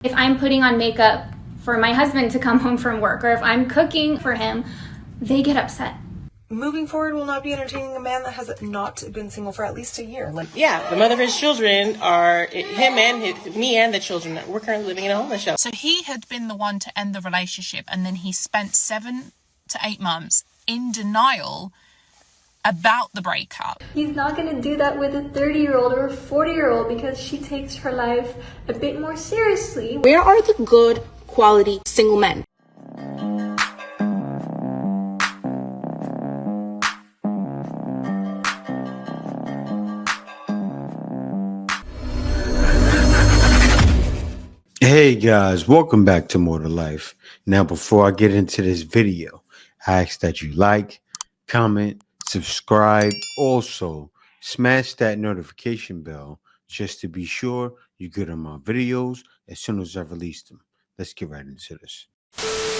If I'm putting on makeup for my husband to come home from work, or if I'm cooking for him, they get upset. Moving forward will not be entertaining a man that has not been single for at least a year. Yeah, the mother of his children are him and me and the children. We're currently living in a homeless shelter. So he had been the one to end the relationship, and then he spent 7 to 8 months in denial about the breakup. He's not going to do that with a 30-year-old or a 40-year-old because she takes her life a bit more seriously. Where are the good, quality single men? Hey guys, welcome back to More to Life. Now, before I get into this video, I ask that you like, comment, subscribe. Also, smash that notification bell just to be sure you get on my videos as soon as I release them. Let's get right into this.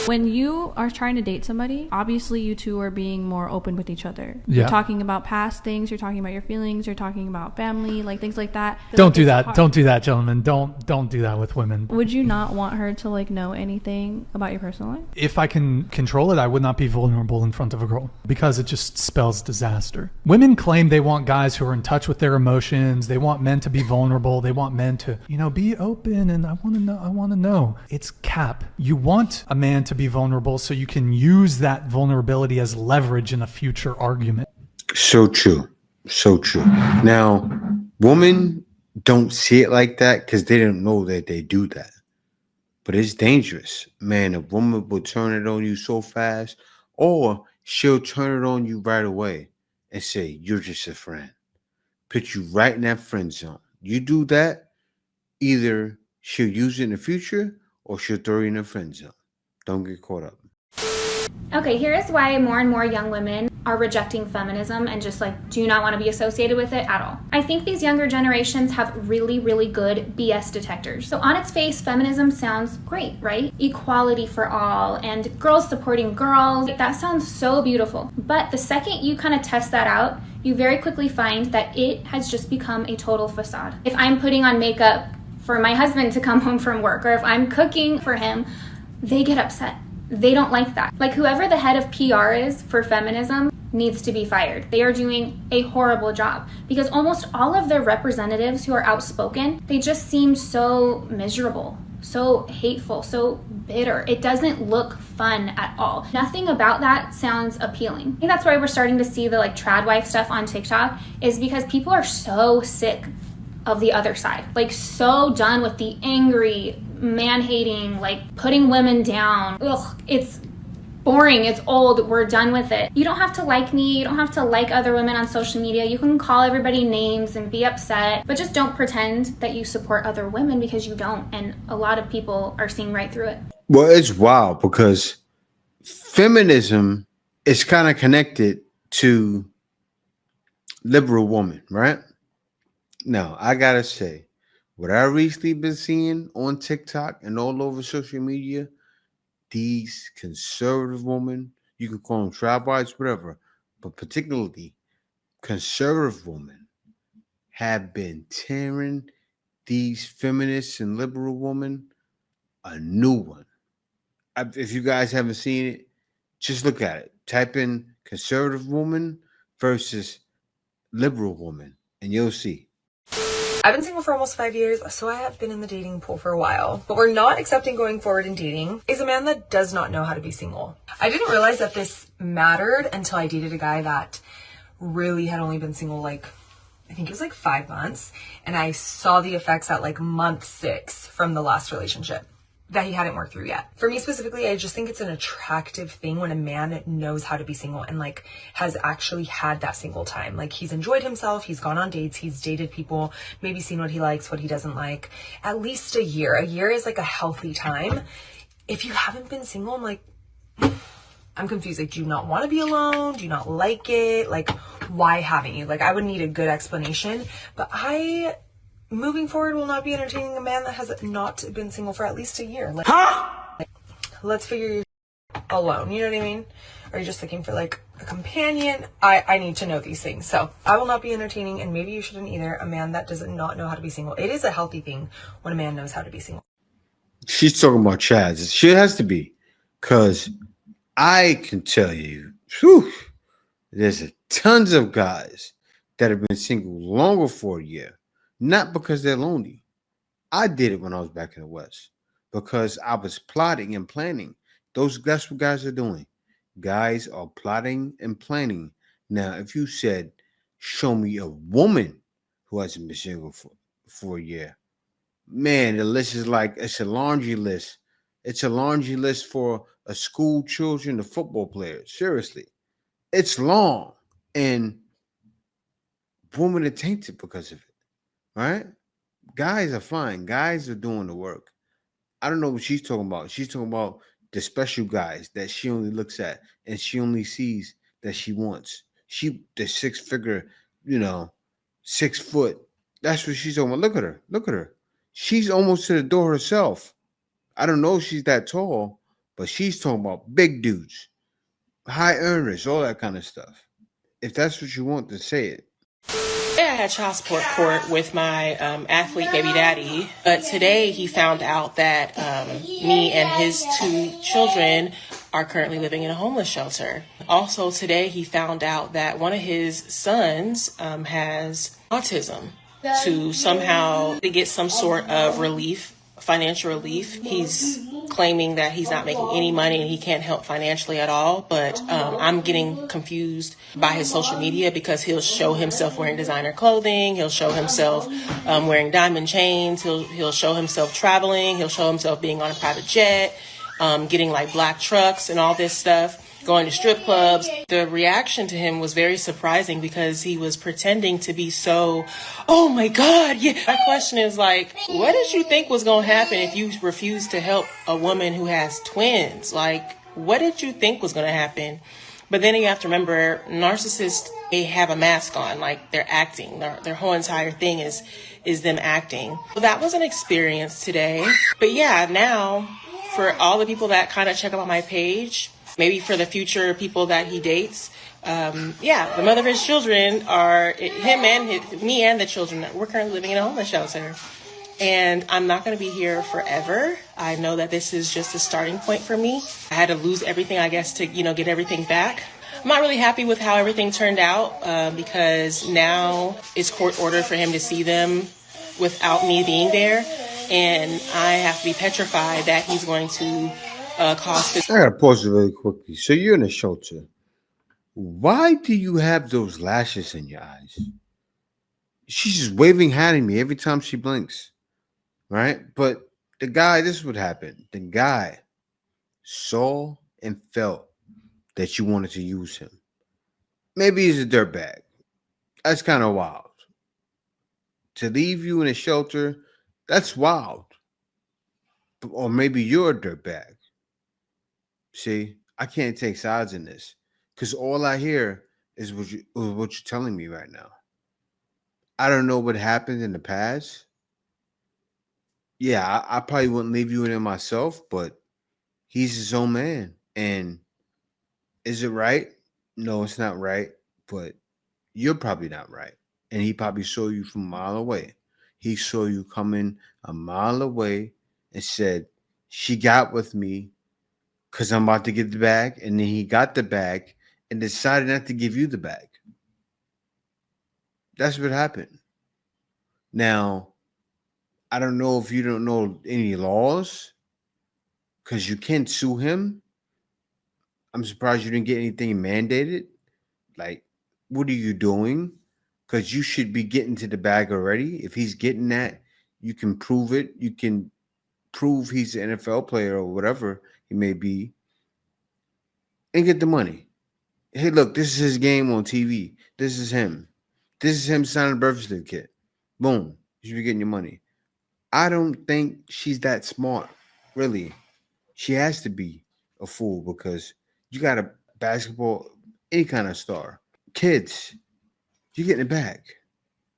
When you are trying to date somebody, obviously you two are being more open with each other. Yeah. You're talking about past things, you're talking about your feelings, you're talking about family, like things like that. Don't do that. Don't do that, gentlemen. Don't do that with women. Would you not want her to know anything about your personal life? If I can control it, I would not be vulnerable in front of a girl because it just spells disaster. Women claim they want guys who are in touch with their emotions. They want men to be vulnerable. They want men to, be open, and I want to know. It's cap. You want a man to be vulnerable so you can use that vulnerability as leverage in a future argument. So true. So true. Now, women don't see it like that because they don't know that they do that. But it's dangerous. Man, a woman will turn it on you so fast, or she'll turn it on you right away and say, you're just a friend. Put you right in that friend zone. You do that, either she'll use it in the future or she'll throw you in a friend zone. Don't get caught up. Okay, here is why more and more young women are rejecting feminism and just do not want to be associated with it at all. I think these younger generations have really, really good BS detectors. So on its face, feminism sounds great, right? Equality for all and girls supporting girls. That sounds so beautiful. But the second you kind of test that out, you very quickly find that it has just become a total facade. If I'm putting on makeup for my husband to come home from work, or if I'm cooking for him, they get upset. They don't like that. Whoever the head of PR is for feminism needs to be fired. They are doing a horrible job because almost all of their representatives who are outspoken, they just seem so miserable, so hateful, so bitter. It doesn't look fun at all. Nothing about that sounds appealing. I think that's why we're starting to see the trad wife stuff on TikTok, is because people are so sick of the other side, so done with the angry, man-hating, putting women down. Ugh, it's boring, it's old, we're done with it. You don't have to like me, you don't have to like other women on social media. You can call everybody names and be upset, but just don't pretend that you support other women, because you don't. And a lot of people are seeing right through it. Well, it's wild because feminism is kind of connected to liberal woman, right? Now, I gotta say, what I recently been seeing on TikTok and all over social media, these conservative women, you can call them tribe wives, whatever, but particularly conservative women, have been tearing these feminists and liberal women a new one. If you guys haven't seen it, just look at it. Type in conservative woman versus liberal woman, and you'll see. I've been single for almost 5 years, so I have been in the dating pool for a while. But we're not accepting going forward in dating is a man that does not know how to be single. I didn't realize that this mattered until I dated a guy that really had only been single I think it was 5 months. And I saw the effects at month 6 from the last relationship that he hadn't worked through yet. For me specifically, I just think it's an attractive thing when a man knows how to be single and has actually had that single time. He's enjoyed himself, he's gone on dates, he's dated people, maybe seen what he likes, what he doesn't like. At least a year. A year is a healthy time. If you haven't been single, I'm confused. Do you not want to be alone? Do you not like it? Why haven't you? I would need a good explanation. But moving forward will not be entertaining a man that has not been single for at least a year. Let's figure you alone. You know what I mean? Are you just looking for a companion? I need to know these things. So I will not be entertaining, and maybe you shouldn't either, a man that does not know how to be single. It is a healthy thing when a man knows how to be single. She's talking about Chaz. She has to be, because I can tell you, whew, there's tons of guys that have been single longer for a year, not because they're lonely. I did it when I was back in the West because I was plotting and planning. That's what guys are doing. Guys are plotting and planning. Now, if you said, show me a woman who hasn't been single for a year, man, the list is like, it's a laundry list. It's a laundry list for a school children, a football player. Seriously. It's long. And women are tainted because of it. Right? Guys are fine. Guys are doing the work. I don't know what she's talking about. She's talking about the special guys that she only looks at and she only sees that she wants. The 6-figure, 6 foot. That's what she's talking about. Look at her. Look at her. She's almost to the door herself. I don't know if she's that tall, but she's talking about big dudes, high earners, all that kind of stuff. If that's what you want, to say it. I had child support court with my athlete baby daddy, but today he found out that me and his 2 children are currently living in a homeless shelter. Also today he found out that one of his sons has autism. To somehow get some sort of relief, financial relief, he's claiming that he's not making any money and he can't help financially at all. But I'm getting confused by his social media because he'll show himself wearing designer clothing. He'll show himself wearing diamond chains. He'll show himself traveling. He'll show himself being on a private jet, getting like black trucks and all this stuff, going to strip clubs. The reaction to him was very surprising because he was pretending to be so, oh my God, yeah. My question is like, what did you think was going to happen if you refused to help a woman who has twins? Like, what did you think was going to happen? But then you have to remember, narcissists, they have a mask on, like they're acting. Their whole entire thing is them acting. So that was an experience today. But yeah, now for all the people that kind of check out my page, maybe for the future people that he dates, the mother of his children are him and me and the children. We're currently living in a homeless shelter. And I'm not going to be here forever. I know that this is just a starting point for me. I had to lose everything, I guess, to, get everything back. I'm not really happy with how everything turned out because now it's court ordered for him to see them without me being there. And I have to be petrified that he's going to cause this. I got to pause it really quickly. So you're in a shelter. Why do you have those lashes in your eyes? She's just waving at me every time she blinks. Right? But the guy, this is what happened. The guy saw and felt that you wanted to use him. Maybe he's a dirtbag. That's kind of wild. To leave you in a shelter, that's wild. Or maybe you're a dirtbag. See, I can't take sides in this because all I hear is what you're telling me right now. I don't know what happened in the past. Yeah, I probably wouldn't leave you in there myself, but he's his own man. And is it right? No, it's not right. But you're probably not right. And he probably saw you from a mile away. He saw you coming a mile away and said, she got with me because I'm about to get the bag. And then he got the bag and decided not to give you the bag. That's what happened. Now, I don't know if you don't know any laws because you can't sue him. I'm surprised you didn't get anything mandated. Like, what are you doing? Because you should be getting to the bag already. If he's getting that, you can prove it. You can prove he's an NFL player or whatever he may be and get the money. Hey, look, this is his game on TV. This is him. This is him signing a birth certificate. Boom. You should be getting your money. I don't think she's that smart, really. She has to be a fool because you got a basketball, any kind of star. Kids, you're getting it back.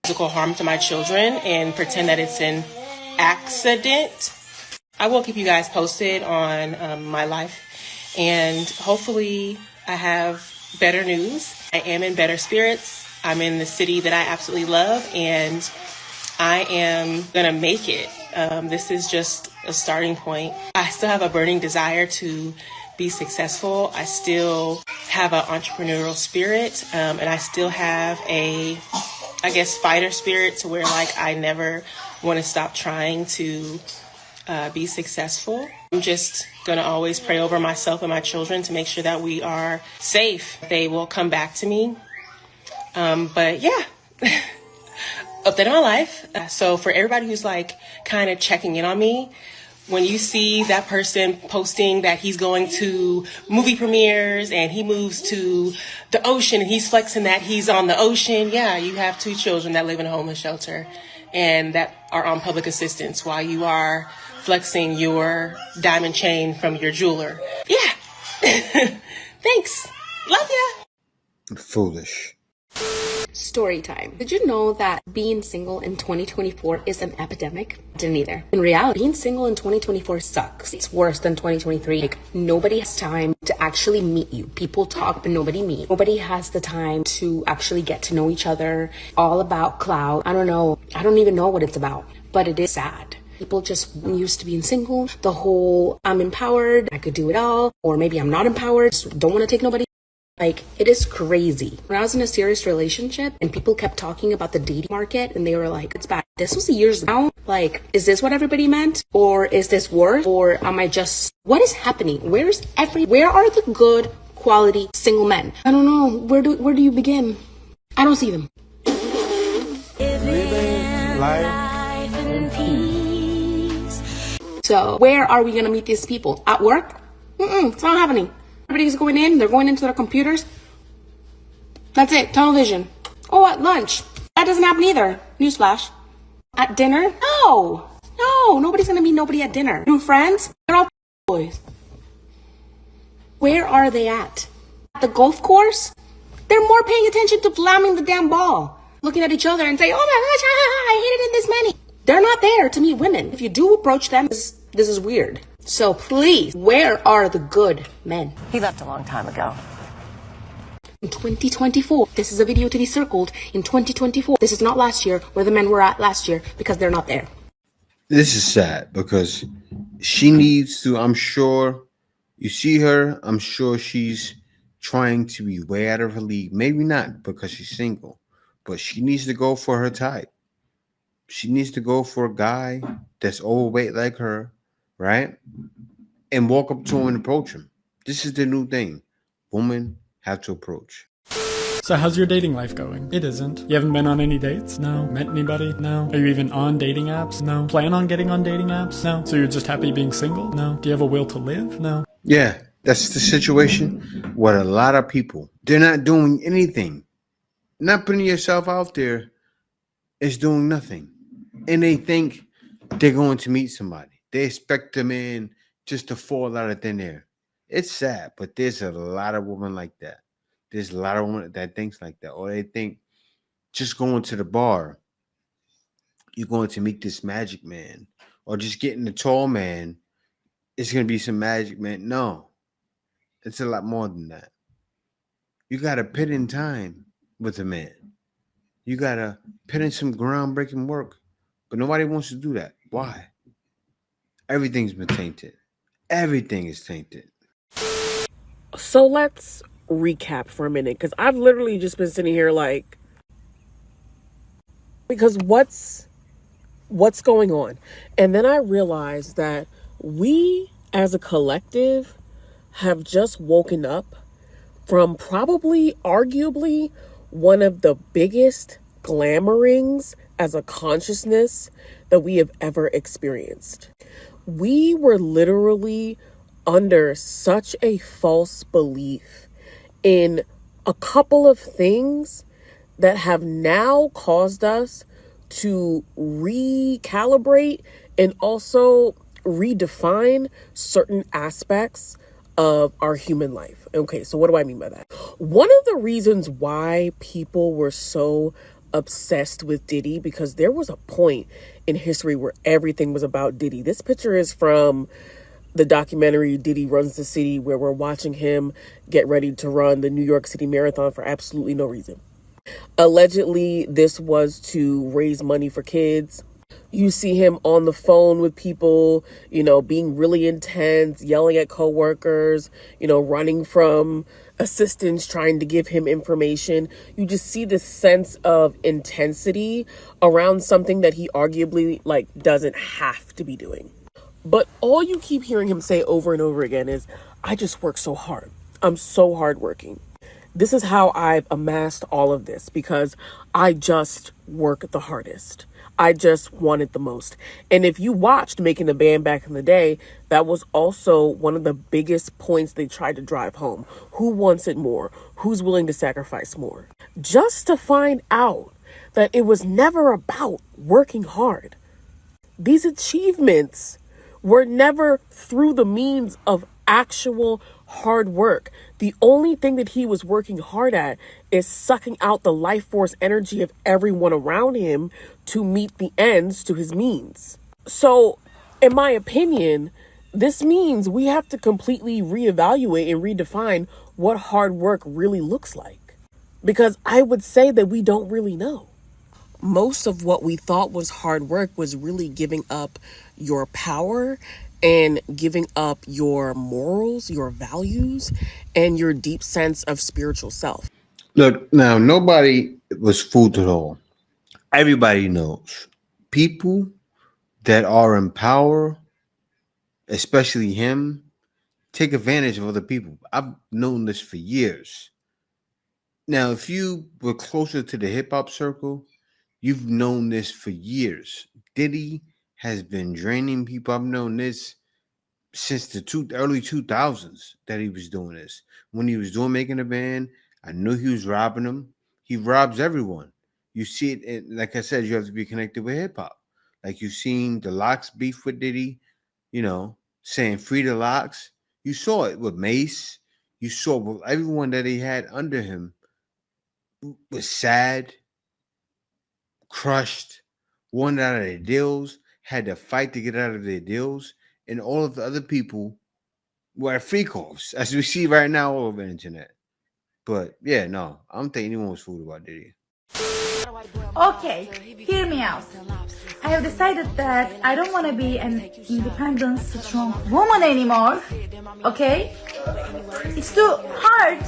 Physical harm to my children and pretend that it's an accident. I will keep you guys posted on my life, and hopefully I have better news. I am in better spirits. I'm in the city that I absolutely love, and I am going to make it. This is just a starting point. I still have a burning desire to be successful. I still have an entrepreneurial spirit, and I still have a, I guess, fighter spirit to where like I never want to stop trying to be successful. I'm just going to always pray over myself and my children to make sure that we are safe. They will come back to me. But yeah, update on my life. So for everybody who's like kind of checking in on me, when you see that person posting that he's going to movie premieres and he moves to the ocean and he's flexing that he's on the ocean, yeah, you have 2 children that live in a homeless shelter and that are on public assistance while you are flexing your diamond chain from your jeweler. Yeah. Thanks. Love ya. Foolish. Story time. Did you know that being single in 2024 is an epidemic? Didn't either. In reality, being single in 2024 sucks. It's worse than 2023. Like, nobody has time to actually meet you. People talk, but nobody meets. Nobody has the time to actually get to know each other. All about clout. I don't know. I don't even know what it's about, but it is sad. People just used to being single. The whole, I'm empowered, I could do it all, or maybe I'm not empowered, just don't want to take nobody. Like, it is crazy. When I was in a serious relationship and people kept talking about the dating market and they were like, it's bad. This was years now. Like, is this what everybody meant? Or is this worse? Or am I just, what is happening? Where are the good quality single men? I don't know. Where do you begin? I don't see them. Living life in peace. So where are we going to meet these people? At work? It's not happening. Everybody's going in. They're going into their computers. That's it. Tunnel vision. Oh, at lunch. That doesn't happen either. Newsflash. At dinner? No. Nobody's going to meet nobody at dinner. New friends? They're all boys. Where are they at? At the golf course? They're more paying attention to slamming the damn ball. Looking at each other and say, oh my gosh, I hit it in this many. They're not there to meet women. If you do approach them, this is weird. So please, where are the good men? He left a long time ago. In 2024, this is a video to be circled. In 2024, this is not last year where the men were at last year because they're not there. This is sad because she needs to, I'm sure, you see her, I'm sure she's trying to be way out of her league. Maybe not because she's single, but she needs to go for her type. She needs to go for a guy that's overweight like her, right? And walk up to him and approach him. This is the new thing. Women have to approach. So how's your dating life going? It isn't. You haven't been on any dates? No. Met anybody? No. Are you even on dating apps? No. Plan on getting on dating apps? No. So you're just happy being single? No. Do you have a will to live? No. Yeah, that's the situation with a lot of people. They're not doing anything. Not putting yourself out there is doing nothing. And they think they're going to meet somebody. They expect them in just to fall out of thin air. It's sad, but there's a lot of women like that. There's a lot of women that thinks like that. Or they think just going to the bar, you're going to meet this magic man. Or just getting the tall man, it's going to be some magic man. No, it's a lot more than that. You got to put in time with a man. You got to put in some groundbreaking work. But nobody wants to do that. Why? Everything's been tainted. Everything is tainted. So let's recap for a minute, because I've literally just been sitting here like, because what's going on? And then I realized that we as a collective have just woken up from probably arguably one of the biggest glamourings as a consciousness that we have ever experienced. We were literally under such a false belief in a couple of things that have now caused us to recalibrate and also redefine certain aspects of our human life. Okay, so what do I mean by that? One of the reasons why people were so obsessed with Diddy, because there was a point in history where everything was about Diddy. This picture is from the documentary Diddy Runs the City, where we're watching him get ready to run the New York City Marathon for absolutely no reason. Allegedly, this was to raise money for kids You see him on the phone with people, being really intense, yelling at coworkers, running from assistants trying to give him information. You just see this sense of intensity around something that he arguably doesn't have to be doing. But all you keep hearing him say over and over again is, I just work so hard. I'm so hardworking. This is how I've amassed all of this because I just work the hardest. I just want it the most. And if you watched Making the Band back in the day, that was also one of the biggest points they tried to drive home. Who wants it more? Who's willing to sacrifice more? Just to find out that it was never about working hard. These achievements were never through the means of actual hard work. The only thing that he was working hard at is sucking out the life force energy of everyone around him to meet the ends to his means. So, in my opinion, this means we have to completely reevaluate and redefine what hard work really looks like. Because I would say that we don't really know. Most of what we thought was hard work was really giving up your power and giving up your morals, your values, and your deep sense of spiritual self. Look, now nobody was fooled at all. Everybody knows people that are in power, especially him, take advantage of other people. I've known this for years. Now, if you were closer to the hip hop circle, you've known this for years. Diddy has been draining people. I've known this since the early 2000s that he was doing this. When he was doing Making a Band, I knew he was robbing them. He robs everyone. You see it, like I said, you have to be connected with hip hop. Like you've seen the Locks beef with Diddy, saying free the Locks. You saw it with Mace. You saw with everyone that he had under him was sad, crushed, wanted out of their deals, had to fight to get out of their deals, and all of the other people were at free calls, as we see right now all over the internet. But yeah, no, I don't think anyone was fooled about Diddy. Okay, hear me out. I have decided that I don't want to be an independent, strong woman anymore. Okay? It's too hard,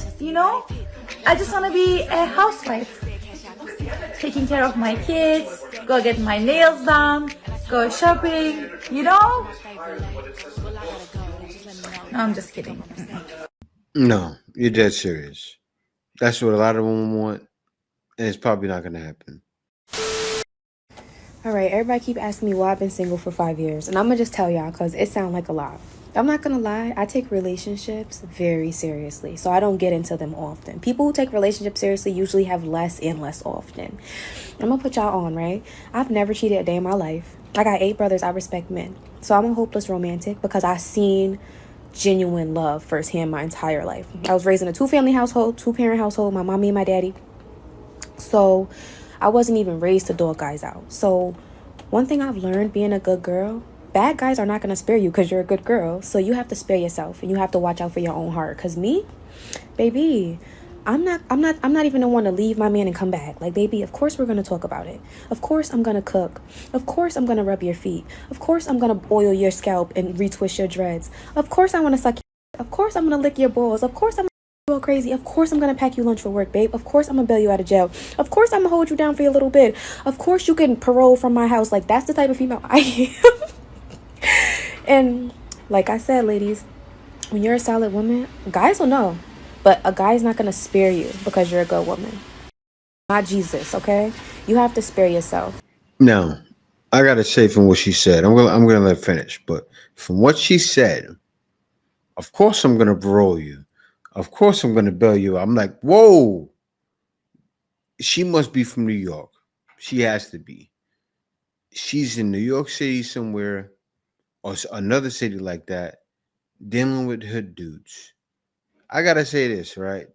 I just want to be a housewife. Taking care of my kids, go get my nails done, go shopping, No, I'm just kidding. No, you're dead serious. That's what a lot of women want, and it's probably not going to happen. All right, everybody keep asking me why I've been single for 5 years, and I'm gonna just tell y'all because it sounds like a lot. I'm not gonna lie, I take relationships very seriously, so I don't get into them often. People who take relationships seriously usually have less and less often. I'm gonna put y'all on, right? I've never cheated a day in my life. I got 8 brothers, I respect men. So I'm a hopeless romantic because I've seen genuine love firsthand my entire life. I was raised in a 2-family household, 2-parent household, my mommy and my daddy. So I wasn't even raised to dog guys out. So one thing I've learned being a good girl, bad guys are not going to spare you because you're a good girl. So you have to spare yourself and you have to watch out for your own heart. Because me, baby, I'm not even the one to leave my man and come back. Like, baby, of course we're going to talk about it. Of course I'm going to cook. Of course I'm going to rub your feet. Of course I'm going to oil your scalp and retwist your dreads. Of course I want to suck your... Of course I'm going to lick your balls. Of course I'm all crazy. Of course I'm gonna pack you lunch for work, babe. Of course I'm gonna bail you out of jail. Of course I'm gonna hold you down for a little bit. Of course you can parole from my house. Like, that's the type of female I am. And like I said, ladies, when you're a solid woman, guys will know, but a guy's not gonna spare you because you're a good woman. Not Jesus, okay? You have to spare yourself. Now, I gotta say from what she said, I'm gonna let her finish, but from what she said, of course I'm gonna parole you. Of course I'm gonna bail you. I'm like, whoa. She must be from New York. She has to be. She's in New York City somewhere, or another city like that, dealing with hood dudes. I gotta say this, right?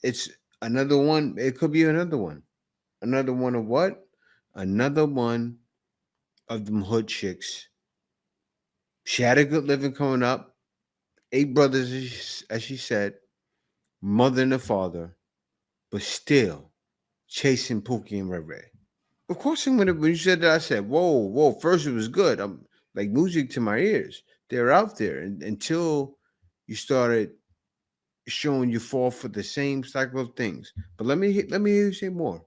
It's another one. It could be another one. Another one of what? Another one of them hood chicks. She had a good living coming up. 8 brothers, as she said, mother and a father, but still chasing Pookie and Ray Ray. Of course, when you said that, I said, "Whoa, whoa!" First, it was good. I'm like music to my ears. They're out there, and until you started showing you fall for the same cycle of things. But let me hear you say more.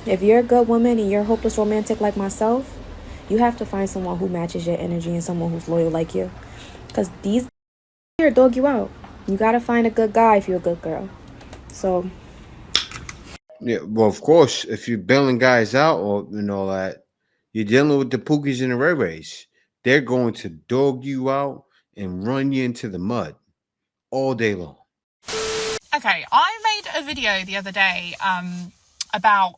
If you're a good woman and you're a hopeless romantic like myself, you have to find someone who matches your energy and someone who's loyal like you. Because these here dog you out. You gotta find a good guy if you're a good girl. So Yeah, well, of course, if you're bailing guys out or and all that, you're dealing with the Pookies and the Ray Rays. They're going to dog you out and run you into the mud all day long. Okay, I made a video the other day about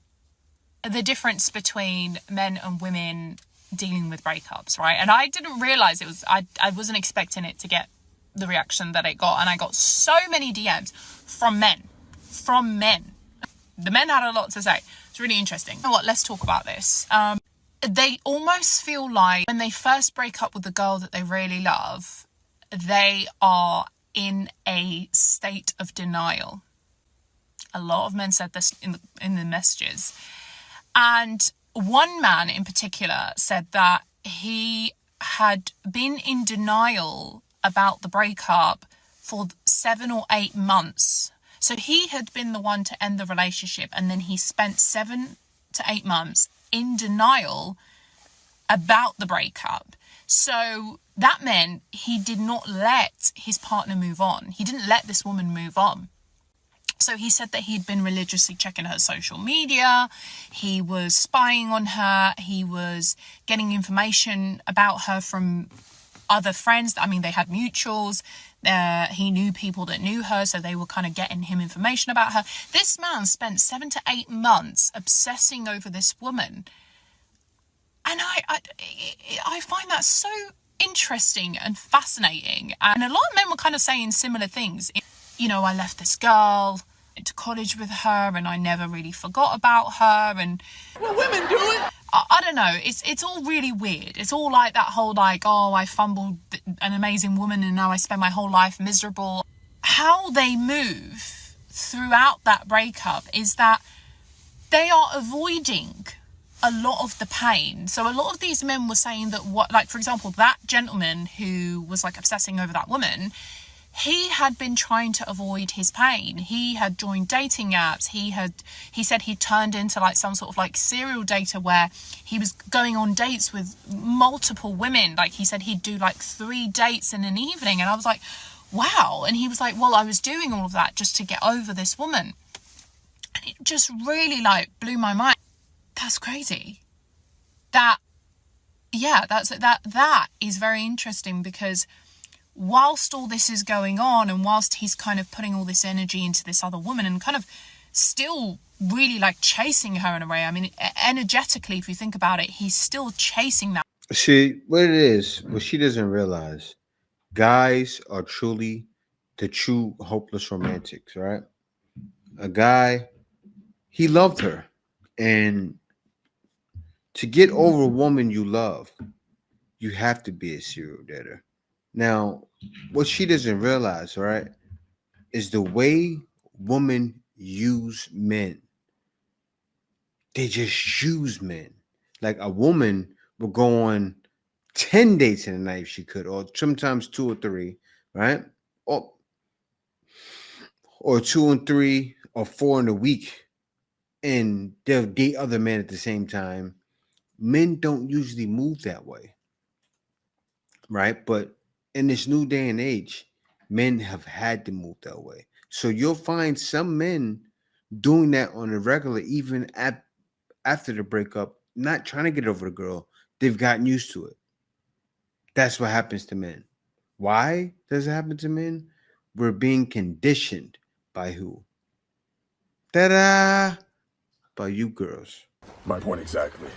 the difference between men and women dealing with breakups, right? And I didn't realize it was, I wasn't expecting it to get the reaction that it got. And I got so many DMs from men. The men had a lot to say. It's really interesting. You know what? Let's talk about this. They almost feel like when they first break up with the girl that they really love, they are in a state of denial. A lot of men said this in the messages. And one man in particular said that he had been in denial about the breakup for 7 or 8 months. So he had been the one to end the relationship, and then he spent 7 to 8 months in denial about the breakup. So that meant he did not let his partner move on. He didn't let this woman move on. So he said that he'd been religiously checking her social media. He was spying on her. He was getting information about her from other friends. I mean, they had mutuals. He knew people that knew her, so they were kind of getting him information about her. This man spent 7 to 8 months obsessing over this woman. And I find that so interesting and fascinating. And a lot of men were kind of saying similar things. You know, I left this girl, went to college with her, and I never really forgot about her. And well, women do it. I don't know. It's all really weird. It's all like that whole like, oh, I fumbled an amazing woman and now I spend my whole life miserable. How they move throughout that breakup is that they are avoiding a lot of the pain. So a lot of these men were saying that like, for example, that gentleman who was like obsessing over that woman, he had been trying to avoid his pain. He had joined dating apps. He said he turned into like some sort of like serial dater where he was going on dates with multiple women. Like he said he'd do like 3 dates in an evening. And I was like, wow. And he was like, well, I was doing all of that just to get over this woman. And it just really like blew my mind. That's crazy. That is very interesting, because whilst all this is going on and whilst he's kind of putting all this energy into this other woman and kind of still really like chasing her in a way, I mean, energetically, if you think about it, he's still chasing that. See, what it is, what she doesn't realize, guys are truly the true hopeless romantics, right? A guy, he loved her. And to get over a woman you love, you have to be a serial dater. Now, what she doesn't realize, right, is the way women use men. They just use men. Like a woman will go on 10 dates in a night if she could, or sometimes 2 or 3, right? Or 2 and 3 or 4 in a week, and they'll date other men at the same time. Men don't usually move that way, right? But in this new day and age, men have had to move that way. So you'll find some men doing that on a regular, even after the breakup, not trying to get over the girl. They've gotten used to it. That's what happens to men. Why does it happen to men? We're being conditioned by who? Ta-da! By you girls. My point exactly.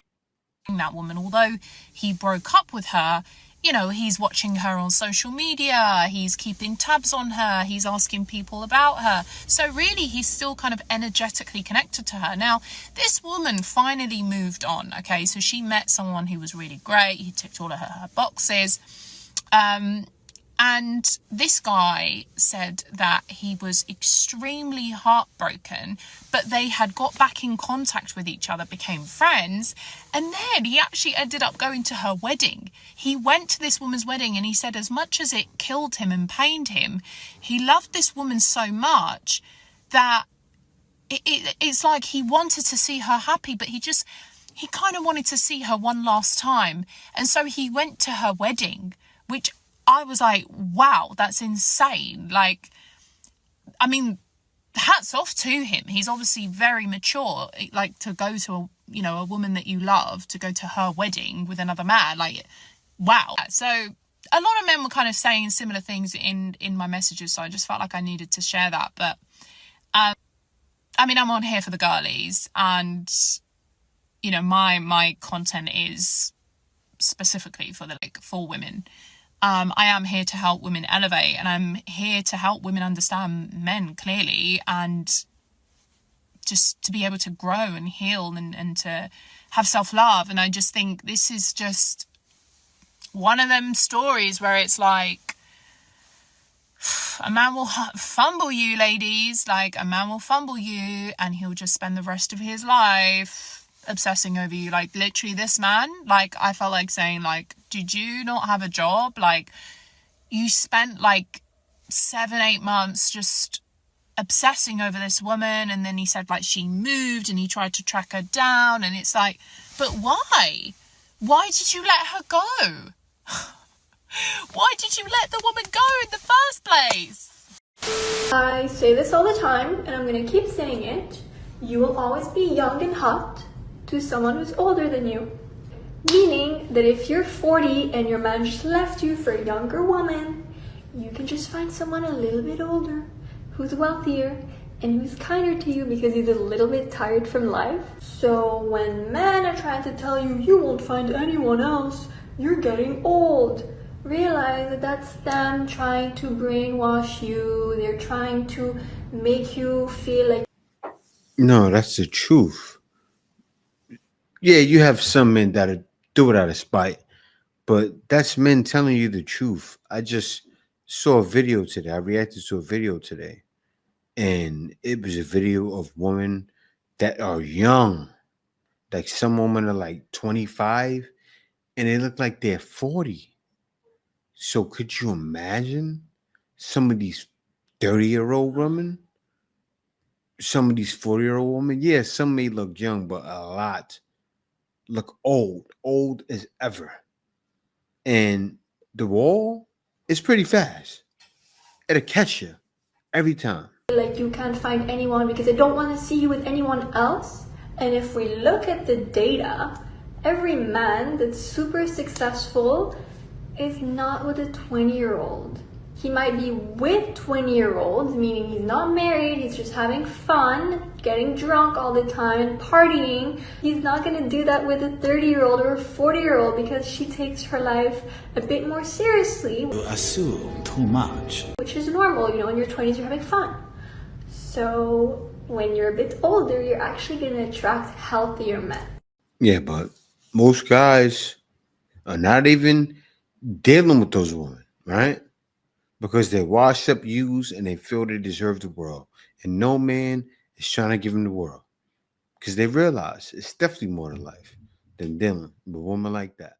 That woman, although he broke up with her, you know, he's watching her on social media, he's keeping tabs on her, he's asking people about her. So really, he's still kind of energetically connected to her. Now, this woman finally moved on, okay? So she met someone who was really great. He ticked all of her boxes. And this guy said that he was extremely heartbroken, but they had got back in contact with each other, became friends, and then he actually ended up going to her wedding. He went to this woman's wedding, and he said as much as it killed him and pained him, he loved this woman so much that it's like he wanted to see her happy, but he kind of wanted to see her one last time. And so he went to her wedding, which I was like, wow, that's insane. Like, I mean, hats off to him. He's obviously very mature, like to go to a woman that you love, to go to her wedding with another man. Like, wow. So a lot of men were kind of saying similar things in my messages. So I just felt like I needed to share that. But, I mean, I'm on here for the girlies, and, my content is specifically for women. I am here to help women elevate, and I'm here to help women understand men clearly, and just to be able to grow and heal and to have self-love. And I just think this is just one of them stories where it's like, a man will fumble you, ladies. Like, a man will fumble you, and he'll just spend the rest of his life obsessing over you. Like, literally, this man, like, I felt like saying, like, did you not have a job? Like, you spent like 7-8 months just obsessing over this woman, and then he said like she moved, and he tried to track her down, and it's like, but why did you let her go? Why did you let the woman go in the first place? I say this all the time, and I'm gonna keep saying it. You will always be young and hot to someone who's older than you. Meaning that if you're 40 and your man just left you for a younger woman, you can just find someone a little bit older, who's wealthier, and who's kinder to you because he's a little bit tired from life. So when men are trying to tell you, you won't find anyone else, you're getting old, realize that that's them trying to brainwash you. They're trying to make you feel like... No, that's the truth. Yeah, you have some men that do it out of spite, but that's men telling you the truth. I just saw a video today. I reacted to a video today, and it was a video of women that are young. Like, some women are like 25, and they look like they're 40. So could you imagine some of these 30-year-old women? Some of these 40-year-old women? Yeah, some may look young, but a lot look old as ever. And the wall is pretty fast. It'll catch you every time. Like you can't find anyone because they don't want to see you with anyone else. And if we look at the data, every man that's super successful is not with a 20-year-old. He might be with 20-year-olds, meaning he's not married, he's just having fun, getting drunk all the time and partying. He's not going to do that with a 30-year-old or a 40-year-old because she takes her life a bit more seriously. You assume too much. Which is normal, in your 20s you're having fun. So when you're a bit older, you're actually going to attract healthier men. Yeah, but most guys are not even dealing with those women, right? Because they're washed up, used, and they feel they deserve the world. And no man is trying to give them the world. Because they realize it's definitely more to life than dealing with a woman like that.